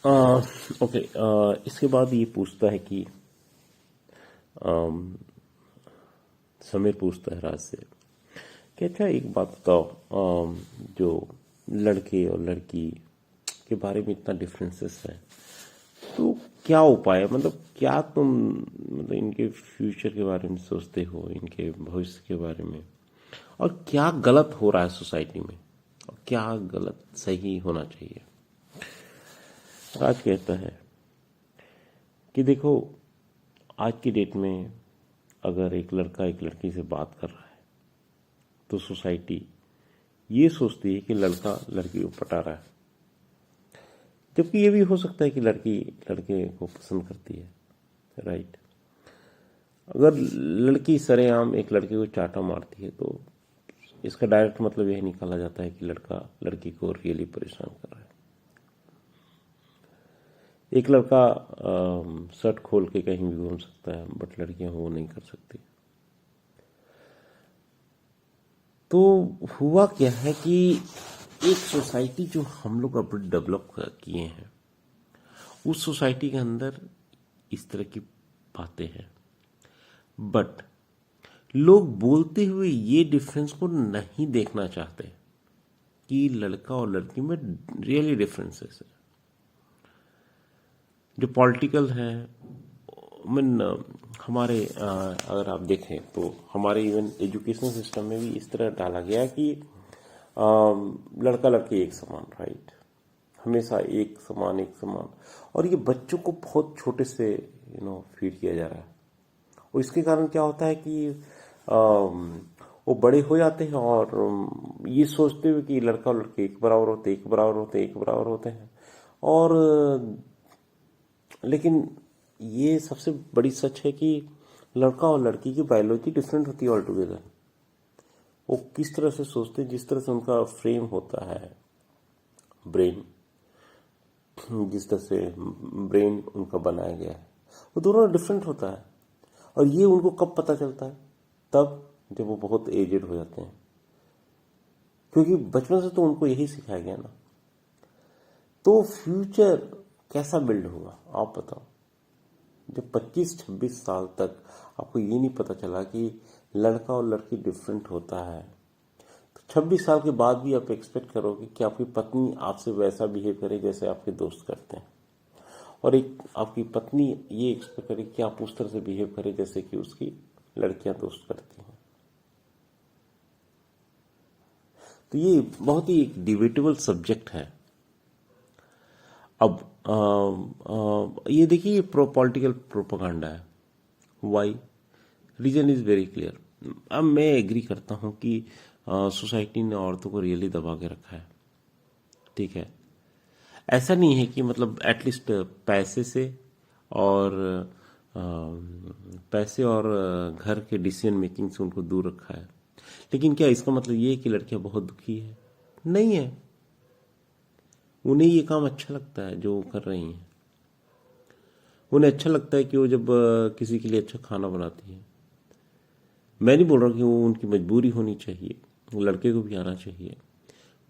Okay. इसके बाद ये पूछता है कि समीर पूछता है राज से कि अच्छा एक बात बताओ, जो लड़के और लड़की के बारे में इतना डिफरेंसेस है, तो क्या उपाय है? मतलब क्या तुम मतलब इनके फ्यूचर के बारे में सोचते हो, इनके भविष्य के बारे में, और क्या गलत हो रहा है सोसाइटी में, और क्या गलत सही होना चाहिए? राज कहता है कि देखो, आज की डेट में अगर एक लड़का एक लड़की से बात कर रहा है तो सोसाइटी ये सोचती है कि लड़का लड़की को पटा रहा है, जबकि ये भी हो सकता है कि लड़की लड़के को पसंद करती है। राइट। अगर लड़की सरेआम एक लड़के को चाटा मारती है तो इसका डायरेक्ट मतलब यही निकाला जाता है कि लड़का लड़की को रियली परेशान कर रहा है। एक लड़का शर्ट खोल के कहीं भी घूम सकता है, बट लड़कियां वो नहीं कर सकती। तो हुआ क्या है कि एक सोसाइटी जो हम लोग अब डेवलप किए हैं, उस सोसाइटी के अंदर इस तरह की बातें हैं, बट लोग बोलते हुए ये डिफरेंस को नहीं देखना चाहते कि लड़का और लड़की में रियली डिफरेंसेस है। जो पॉलिटिकल है, मीन हमारे अगर आप देखें तो हमारे इवन एजुकेशन सिस्टम में भी इस तरह डाला गया है कि लड़का लड़की एक समान। राइट। हमेशा एक समान एक समान, और ये बच्चों को बहुत छोटे से फीड किया जा रहा है। और इसके कारण क्या होता है कि वो बड़े हो जाते हैं और ये सोचते हुए कि लड़का और लड़की एक बराबर होते, एक बराबर होते, एक बराबर होते हैं। और लेकिन ये सबसे बड़ी सच है कि लड़का और लड़की की बायोलॉजी डिफरेंट होती है ऑल टुगेदर। वो किस तरह से सोचते हैं, जिस तरह से उनका फ्रेम होता है, ब्रेन, जिस तरह से ब्रेन उनका बनाया गया है, वो दोनों डिफरेंट होता है। और ये उनको कब पता चलता है? तब जब वो बहुत एजेड हो जाते हैं, क्योंकि बचपन से तो उनको यही सिखाया गया ना। तो फ्यूचर कैसा बिल्ड होगा आप बताओ, जब 25-26 साल तक आपको ये नहीं पता चला कि लड़का और लड़की डिफरेंट होता है। तो 26 साल के बाद भी आप एक्सपेक्ट करोगे कि आपकी पत्नी आपसे वैसा बिहेव करे जैसे आपके दोस्त करते हैं, और एक आपकी पत्नी ये एक्सपेक्ट करे कि आप उस तरह से बिहेव करें जैसे कि उसकी लड़कियां दोस्त करती हैं। तो ये बहुत ही एक डिबेटेबल सब्जेक्ट है। अब ये देखिए, पॉलिटिकल प्रोपेगेंडा है। Why? Reason is very clear. अब मैं एग्री करता हूं कि सोसाइटी ने औरतों को रियली दबा के रखा है। ठीक है, ऐसा नहीं है कि मतलब एटलीस्ट पैसे से और अ, पैसे और घर के डिसीजन मेकिंग से उनको दूर रखा है। लेकिन क्या इसका मतलब ये है कि लड़कियां बहुत दुखी है? नहीं है। उन्हें ये काम अच्छा लगता है जो वो कर रही हैं। उन्हें अच्छा लगता है कि वो जब किसी के लिए अच्छा खाना बनाती है। मैं नहीं बोल रहा कि वो उनकी मजबूरी होनी चाहिए, लड़के को भी आना चाहिए,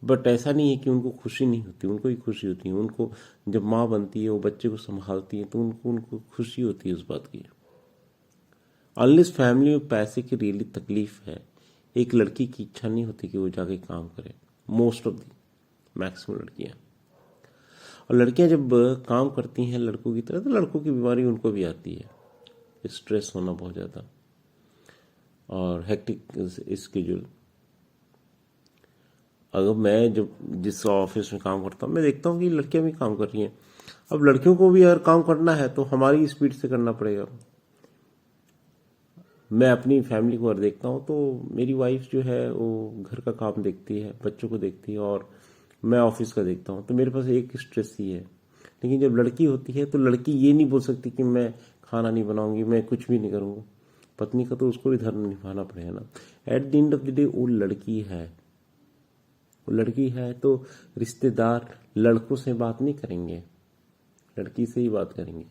बट ऐसा नहीं है कि उनको खुशी नहीं होती, उनको भी खुशी होती है। उनको जब माँ बनती है, वो बच्चे को संभालती है, तो उनको उनको खुशी होती है उस बात की। अनलेस फैमिली में पैसे की रियली तकलीफ है, एक लड़की की इच्छा नहीं होती कि वो जाके काम करे। मोस्ट ऑफ दी मैक्सिमम लड़कियां, और लड़कियां जब काम करती हैं लड़कों की तरह, तो लड़कों की बीमारी उनको भी आती है, स्ट्रेस होना बहुत ज़्यादा और हेक्टिक स्केड्यूल। अगर मैं जब जिस ऑफिस में काम करता हूँ, मैं देखता हूँ कि लड़कियां भी काम कर रही हैं। अब लड़कियों को भी अगर काम करना है तो हमारी स्पीड से करना पड़ेगा। मैं अपनी फैमिली को अगर देखता हूँ तो मेरी वाइफ जो है वो घर का काम देखती है, बच्चों को देखती है, और मैं ऑफिस का देखता हूँ। तो मेरे पास एक स्ट्रेस ही है। लेकिन जब लड़की होती है तो लड़की ये नहीं बोल सकती कि मैं खाना नहीं बनाऊंगी, मैं कुछ भी नहीं करूँगा। पत्नी का तो उसको भी धर्म निभाना पड़ेगा ना। At the end of the day वो लड़की है। वो लड़की है तो रिश्तेदार लड़कों से बात नहीं करेंगे, लड़की से ही बात करेंगे।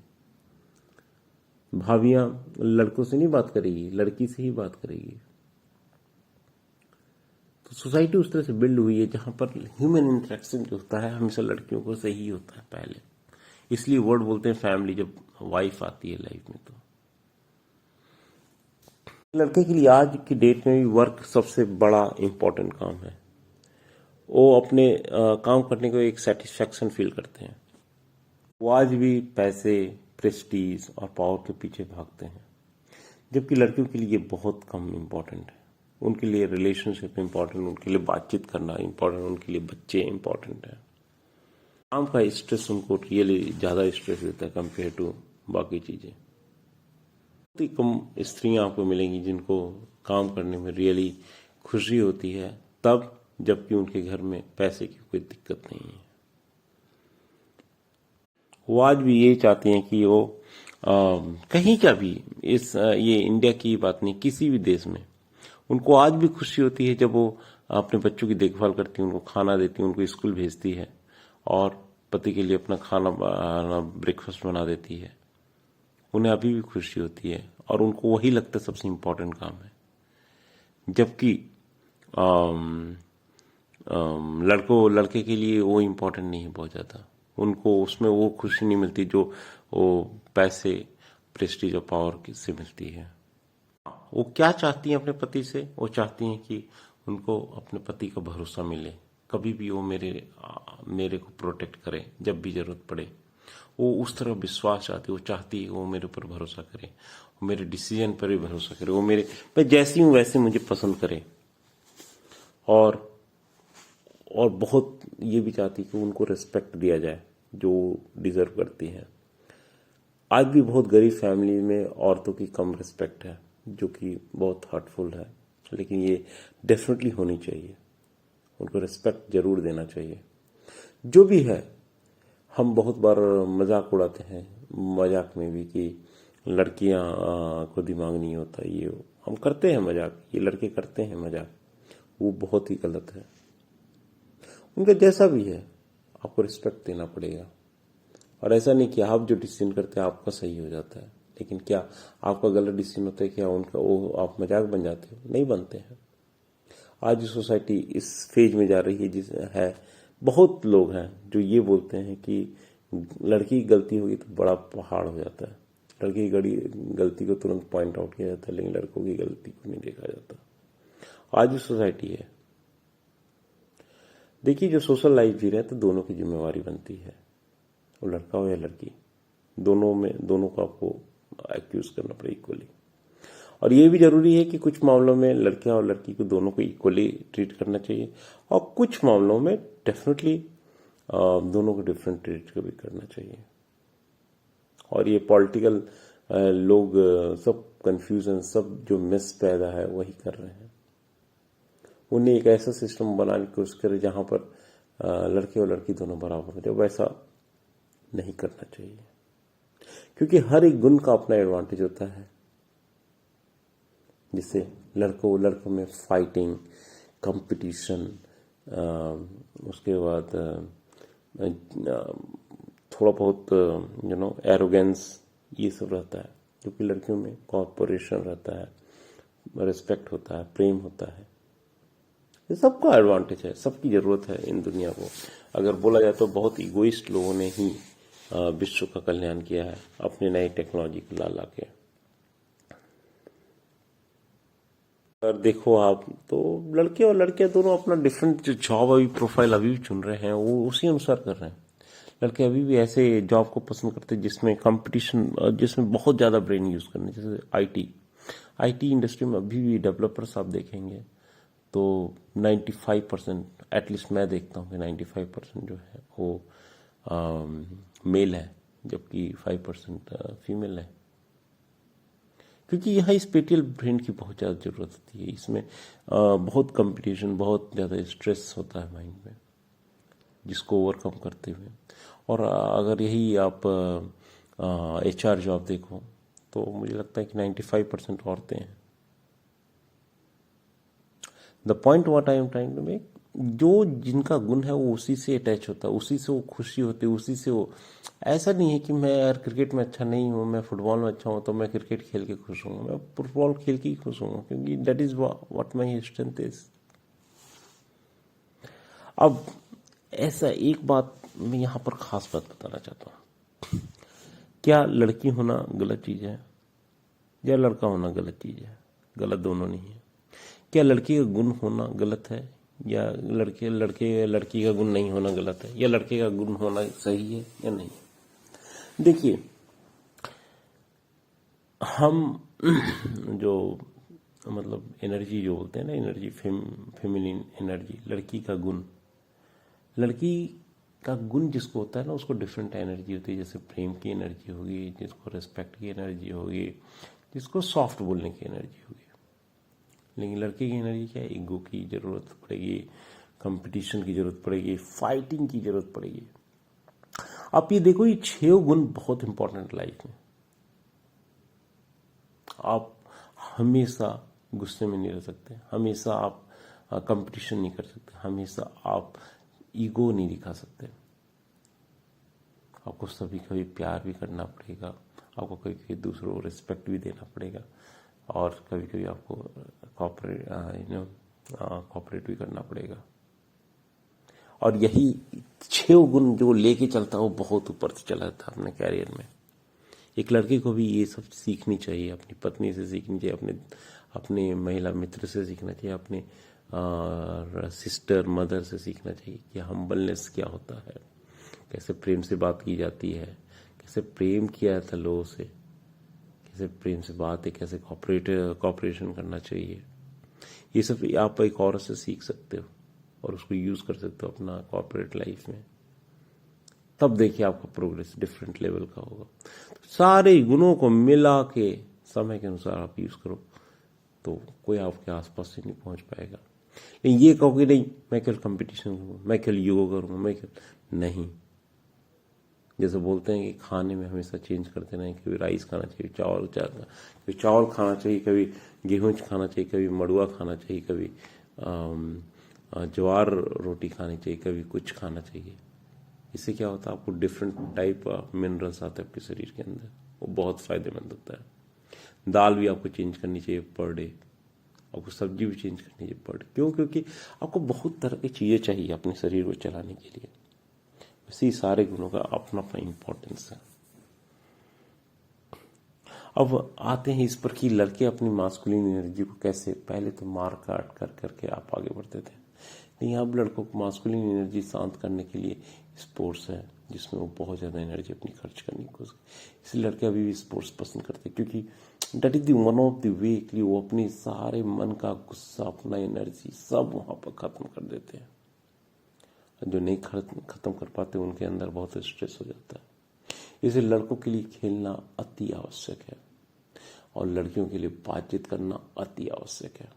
भाभियां लड़कों से नहीं बात करेगी, लड़की से ही बात करेगी। तो सोसाइटी उस तरह से बिल्ड हुई है जहां पर ह्यूमन इंटरेक्शन जो होता है हमेशा लड़कियों को से ही होता है पहले। इसलिए वर्ड बोलते हैं फैमिली जब वाइफ आती है लाइफ में। तो लड़के के लिए आज की डेट में भी वर्क सबसे बड़ा इंपॉर्टेंट काम है। वो अपने काम करने को एक सेटिस्फैक्शन फील करते हैं। वो आज भी पैसे, प्रेस्टीज और पावर के पीछे भागते हैं, जबकि लड़कियों के लिए बहुत कम इम्पोर्टेंट है। उनके लिए रिलेशनशिप इम्पोर्टेंट, उनके लिए बातचीत करना इम्पोर्टेंट, उनके लिए बच्चे इम्पोर्टेंट है। काम का स्ट्रेस उनको रियली ज़्यादा स्ट्रेस देता है कंपेयर टू बाकी चीज़ें। बहुत ही कम स्त्रियां आपको मिलेंगी जिनको काम करने में रियली खुशी होती है, तब जबकि उनके घर में पैसे की कोई दिक्कत नहीं है। वो आज भी ये चाहती हैं कि वो कहीं का भी ये इंडिया की बात नहीं, किसी भी देश में उनको आज भी खुशी होती है जब वो अपने बच्चों की देखभाल करती है, उनको खाना देती है, उनको स्कूल भेजती है और पति के लिए अपना खाना ब्रेकफास्ट बना देती है। उन्हें अभी भी खुशी होती है और उनको वही लगता है सबसे इम्पोर्टेंट काम है। जबकि लड़के के लिए वो इम्पोर्टेंट नहीं है बहुत ज़्यादा। उनको उसमें वो खुशी नहीं मिलती जो वो पैसे, प्रेस्टीज और पावर से मिलती है। वो क्या चाहती हैं अपने पति से? वो चाहती हैं कि उनको अपने पति का भरोसा मिले, कभी भी वो मेरे को प्रोटेक्ट करे जब भी जरूरत पड़े। वो उस तरह विश्वास चाहती है, वो चाहती है वो मेरे ऊपर भरोसा करे, वो मेरे डिसीजन पर भी भरोसा करे, वो मैं जैसी हूँ वैसे मुझे पसंद करे। और बहुत ये भी चाहती है कि उनको रिस्पेक्ट दिया जाए जो डिजर्व करती है। आज भी बहुत गरीब फैमिली में औरतों की कम रिस्पेक्ट है, जो कि बहुत हर्टफुल है, लेकिन ये डेफिनेटली होनी चाहिए। उनको रिस्पेक्ट जरूर देना चाहिए। जो भी है, हम बहुत बार मजाक उड़ाते हैं मजाक में भी कि लड़कियां को दिमाग नहीं होता, ये हम करते हैं मजाक, ये लड़के करते हैं मजाक, वो बहुत ही गलत है। उनका जैसा भी है आपको रिस्पेक्ट देना पड़ेगा। और ऐसा नहीं कि आप जो डिसीजन करते हैं आपका सही हो जाता है, लेकिन क्या आपका गलत डिसीजन होता है, क्या उनका वो आप मजाक बन जाते हो? नहीं बनते हैं। आज सोसाइटी इस फेज में जा रही है है बहुत लोग हैं जो ये बोलते हैं कि लड़की की गलती होगी तो बड़ा पहाड़ हो जाता है, लड़की की गलती को तुरंत पॉइंट आउट किया जाता है, लेकिन लड़कों की गलती को नहीं देखा जाता। आज सोसाइटी है। देखिए, जो सोशल लाइफ जी रहे हैं तो दोनों की जिम्मेवारी बनती है, वो लड़का हो या लड़की, दोनों को आपको एक्यूज करना पड़े इक्वली। और ये भी जरूरी है कि कुछ मामलों में लड़कियां और लड़की को दोनों को इक्वली ट्रीट करना चाहिए, और कुछ मामलों में डेफिनेटली दोनों को डिफरेंट ट्रीट भी करना चाहिए। और ये पॉलिटिकल लोग सब कंफ्यूजन, सब जो मिस पैदा है वही कर रहे हैं। उन्हें एक ऐसा सिस्टम बनाने की कोशिश करे जहां पर लड़के और लड़की दोनों बराबर हो जाए, वैसा नहीं करना चाहिए, क्योंकि हर एक गुण का अपना एडवांटेज होता है। जिससे लड़कों में फाइटिंग, कंपटीशन, उसके बाद थोड़ा बहुत एरोगेंस, ये सब रहता है। क्योंकि लड़कियों में कॉर्पोरेशन रहता है, रिस्पेक्ट होता है, प्रेम होता है। ये सबका एडवांटेज है, सबकी जरूरत है इन दुनिया को। अगर बोला जाए तो बहुत इगोइस्ट लोगों ने ही विश्व का कल्याण किया है अपनी नई टेक्नोलॉजी को ला के। अगर देखो आप तो लड़के और लड़कियां दोनों अपना डिफरेंट जो जॉब अभी प्रोफाइल अभी भी चुन रहे हैं वो उसी अनुसार कर रहे हैं। लड़के अभी भी ऐसे जॉब को पसंद करते हैं जिसमें कंपटीशन, जिसमें बहुत ज्यादा ब्रेन यूज करने, जैसे आईटी इंडस्ट्री में अभी भी डेवलपर्स आप देखेंगे तो 95%, एटलीस्ट मैं देखता हूँ कि 95% जो है वो मेल है, जबकि 5% फीमेल है। क्योंकि यहाँ स्पेटियल ब्रेन की बहुत ज़्यादा ज़रूरत होती है। इसमें बहुत कंपटीशन, बहुत ज़्यादा स्ट्रेस होता है माइंड में, जिसको ओवरकम करते हुए। और अगर यही आप HR जॉब देखो तो मुझे लगता है कि 95% औरतें हैं। The point what I am trying to make, जो जिनका गुण है वो उसी से अटैच होता है, उसी से वो खुशी होती है, उसी से वो। ऐसा नहीं है कि मैं यार क्रिकेट में अच्छा नहीं हूँ, मैं फुटबॉल में अच्छा हूँ तो मैं क्रिकेट खेल के खुश हूँ, मैं फुटबॉल खेल के ही खुश हूँ, क्योंकि that is what my strength is. अब ऐसा एक बात मैं यहाँ पर खास बात बताना चाहता हूँ, क्या लड़की होना गलत चीज है या लड़का होना गलत चीज है? गलत दोनों नहीं है। क्या लड़की का गुण होना गलत है या लड़की का गुण नहीं होना गलत है, या लड़के का गुण होना सही है या नहीं? देखिए, हम जो मतलब एनर्जी जो बोलते हैं ना, एनर्जी, फेमिनिन एनर्जी, लड़की का गुण जिसको होता है ना, उसको डिफरेंट एनर्जी होती है। जैसे प्रेम की एनर्जी होगी, जिसको रिस्पेक्ट की एनर्जी होगी, जिसको सॉफ्ट बोलने की एनर्जी होगी। लेकिन लड़के की एनर्जी क्या है? ईगो की जरूरत पड़ेगी, कंपटीशन की जरूरत पड़ेगी, फाइटिंग की जरूरत पड़ेगी। आप ये देखो, ये 6 गुण बहुत इंपॉर्टेंट लाइफ में। आप हमेशा गुस्से में नहीं रह सकते, हमेशा आप कंपटीशन नहीं कर सकते, हमेशा आप ईगो नहीं दिखा सकते। आपको सभी कभी प्यार भी करना पड़ेगा, आपको कभी कभी दूसरों को रिस्पेक्ट भी देना पड़ेगा, और कभी कभी आपको कॉपरेट भी करना पड़ेगा। और यही 6 गुण जो लेके चलता है वो बहुत ऊपर से चला जाता है अपने कैरियर में। एक लड़के को भी ये सब सीखनी चाहिए, अपनी पत्नी से सीखनी चाहिए, अपने महिला मित्र से सीखना चाहिए, अपने सिस्टर मदर से सीखना चाहिए कि हम्बलनेस क्या होता है, कैसे प्रेम से बात की जाती है, कैसे प्रेम किया जाता है लोगों से, कैसे प्रेम से बात है, कैसे कॉपरेशन करना चाहिए। ये सब आप एक औरत से सीख सकते हो और उसको यूज कर सकते हो अपना कॉर्पोरेट लाइफ में। तब देखिए आपका प्रोग्रेस डिफरेंट लेवल का होगा। तो सारे गुणों को मिला के समय के अनुसार आप यूज करो तो कोई आपके आसपास से नहीं पहुंच पाएगा। लेकिन ये कहोगे नहीं मैं केवल कंपटीशन करूंगा, मैं केवल योगा करूंगा, मैं केवल नहीं। जैसे बोलते हैं कि खाने में हमेशा चेंज करते रहें, कभी राइस खाना चाहिए, कभी चावल खाना चाहिए, कभी गेहूं खाना चाहिए, कभी मड़ुआ खाना चाहिए, कभी ज्वार रोटी खानी चाहिए, कभी कुछ खाना चाहिए। इससे क्या होता है, आपको डिफरेंट टाइप ऑफ मिनरल्स आते हैं आपके शरीर के अंदर, वो बहुत फायदेमंद होता है। दाल भी आपको चेंज करनी चाहिए पर डे, आपको सब्जी भी चेंज करनी चाहिए पर डे। क्यों? क्योंकि आपको बहुत तरह की चीजें चाहिए अपने शरीर को चलाने के लिए। इसी सारे गुणों का अपना अपना इंपॉर्टेंस है। अब आते हैं इस पर कि लड़के अपनी मास्कुलिन एनर्जी को कैसे, पहले तो मार काट कर करके आप आगे बढ़ते थे, लेकिन अब लड़कों को मास्कुलिन एनर्जी शांत करने के लिए स्पोर्ट्स है जिसमें वो बहुत ज्यादा एनर्जी अपनी खर्च करने की कोशिश। इसलिए लड़के अभी भी स्पोर्ट्स पसंद करते हैं, क्योंकि that is the one of the way कि वो अपने सारे मन का गुस्सा, अपना एनर्जी सब वहां पर खत्म कर देते हैं। जो नहीं खत्म कर पाते उनके अंदर बहुत स्ट्रेस हो जाता है। इसलिए लड़कों के लिए खेलना अति आवश्यक है और लड़कियों के लिए बातचीत करना अति आवश्यक है।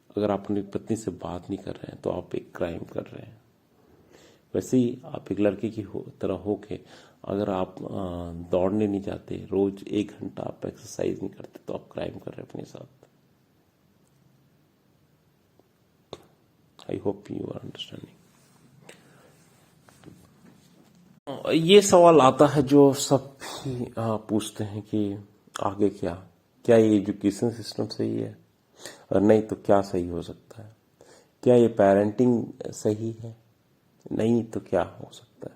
अगर आप अपनी पत्नी से बात नहीं कर रहे हैं तो आप एक क्राइम कर रहे हैं। वैसे ही आप एक लड़के की तरह होके अगर आप दौड़ने नहीं जाते, रोज 1 घंटा आप एक्सरसाइज नहीं करते, तो आप क्राइम कर रहे हैं अपने साथ। I hope you are understanding. ये सवाल आता है जो सब भी पूछते हैं कि आगे क्या ये एजुकेशन सिस्टम सही है, और नहीं तो क्या सही हो सकता है? क्या ये पेरेंटिंग सही है, नहीं तो क्या हो सकता है?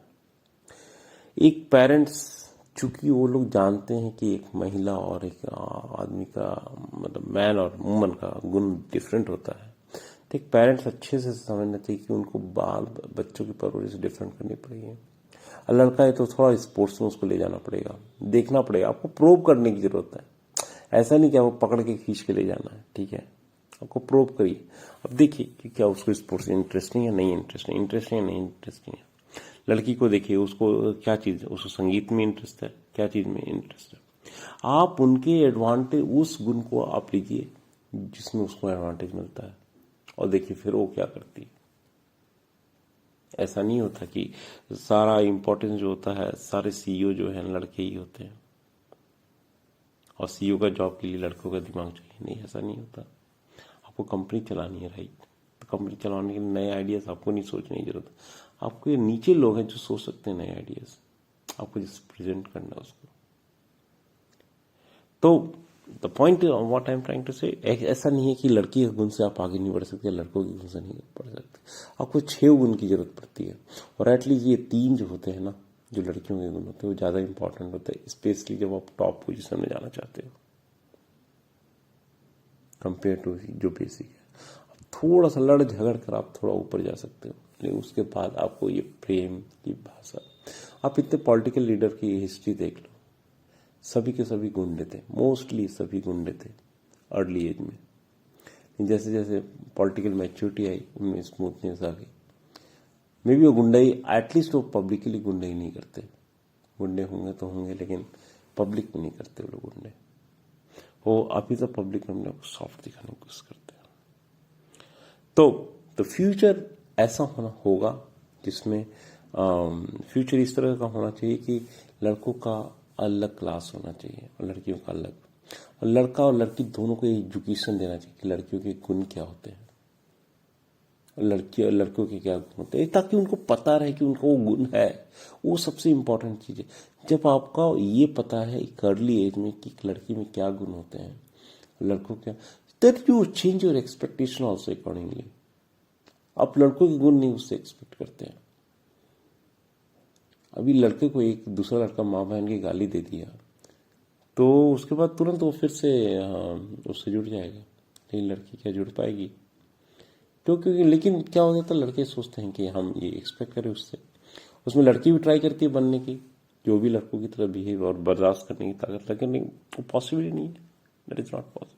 एक पेरेंट्स, चूंकि वो लोग जानते हैं कि एक महिला और एक आदमी का, मतलब मैन और वुमन का गुण डिफरेंट होता है, तो एक पेरेंट्स अच्छे से समझना चाहिए कि उनको बच्चों की परवरिश डिफरेंट करनी पड़ेगी। लड़का है तो थोड़ा स्पोर्ट्स में उसको ले जाना पड़ेगा, देखना पड़ेगा, आपको प्रोब करने की जरूरत है। ऐसा नहीं कि आपको पकड़ के खींच के ले जाना है, ठीक है? आपको प्रोब करिए। अब देखिए कि क्या उसको स्पोर्ट्स इंटरेस्टिंग है, नहीं इंटरेस्टिंग, इंटरेस्टिंग है, नहीं इंटरेस्टिंग है। लड़की को देखिए, उसको क्या चीज, उसको संगीत में इंटरेस्ट है, क्या चीज में इंटरेस्ट है। आप उनके एडवांटेज, उस गुण को आप लीजिए जिसमें उसको एडवांटेज मिलता है, और देखिए फिर वो क्या करती है। ऐसा नहीं होता कि सारा इंपॉर्टेंस जो होता है, सारे सीईओ जो है लड़के ही होते हैं, और सीईओ का जॉब के लिए लड़कों का दिमाग चाहिए, नहीं, ऐसा नहीं होता। आपको कंपनी चलानी है, राइट? तो कंपनी चलाने के लिए नए आइडियाज आपको नहीं सोचने की जरूरत। आपके नीचे लोग हैं जो सोच सकते हैं नए आइडियाज, आपको जिस प्रेजेंट करना है उसको। तो the point what I am trying to say, ऐसा नहीं है कि लड़की के गुण से आप आगे नहीं बढ़ सकते, लड़कों के गुण से नहीं बढ़ सकते। आपको 6 गुण की जरूरत पड़ती है, और एटलीस्ट ये 3 जो होते हैं ना, जो लड़कियों के गुण होते हैं वो ज़्यादा इंपॉर्टेंट होता है, स्पेशली जब आप टॉप पोजीशन में जाना चाहते हो कंपेयर टू जो बेसिक है। थोड़ा सा लड़ झगड़ कर आप थोड़ा ऊपर जा सकते हो, लेकिन उसके बाद आपको ये प्रेम की भाषा, आप इतने पॉलिटिकल लीडर की हिस्ट्री देख लो, सभी के सभी गुंडे थे, मोस्टली सभी गुंडे थे अर्ली एज में। जैसे जैसे पॉलिटिकल मैच्योरिटी आई उनमें स्मूथनेस आ गई। मे बी वो गुंडाई, एटलीस्ट वो पब्लिकली गुंडे ही नहीं करते, गुंडे होंगे तो होंगे लेकिन पब्लिक में नहीं करते वो लोग गुंडे। वो अभी तो पब्लिक में अपने को सॉफ्ट दिखाने की कोशिश करते हैं। तो फ्यूचर ऐसा होना होगा जिसमें फ्यूचर इस तरह का होना चाहिए कि लड़कों का अलग क्लास होना चाहिए और लड़कियों का अलग, और लड़का और लड़की दोनों को एजुकेशन देना चाहिए कि लड़कियों के गुण क्या होते हैं और लड़की और लड़कों के क्या गुण होते हैं, ताकि उनको पता रहे कि उनको वो गुण है। वो सबसे इम्पोर्टेंट चीज़ है। जब आपका ये पता है एक अर्ली एज में कि लड़की में क्या गुण होते हैं, लड़कों क्या, then you change your expectation also accordingly. आप लड़कों के गुण नहीं उससे एक्सपेक्ट करते हैं। अभी लड़के को एक दूसरा लड़का माँ बहन की गाली दे दिया तो उसके बाद तुरंत वो फिर से उससे जुड़ जाएगा, लेकिन लड़की क्या जुड़ पाएगी? क्योंकि लेकिन क्या हो जाता है, लड़के सोचते हैं कि हम ये एक्सपेक्ट करें उससे। उसमें लड़की भी ट्राई करती है बनने की, जो भी लड़कों की तरह बिहेव और बर्दाश्त करने की ताकत, लेकिन वो पॉसिबल ही नहीं है। That is not possible.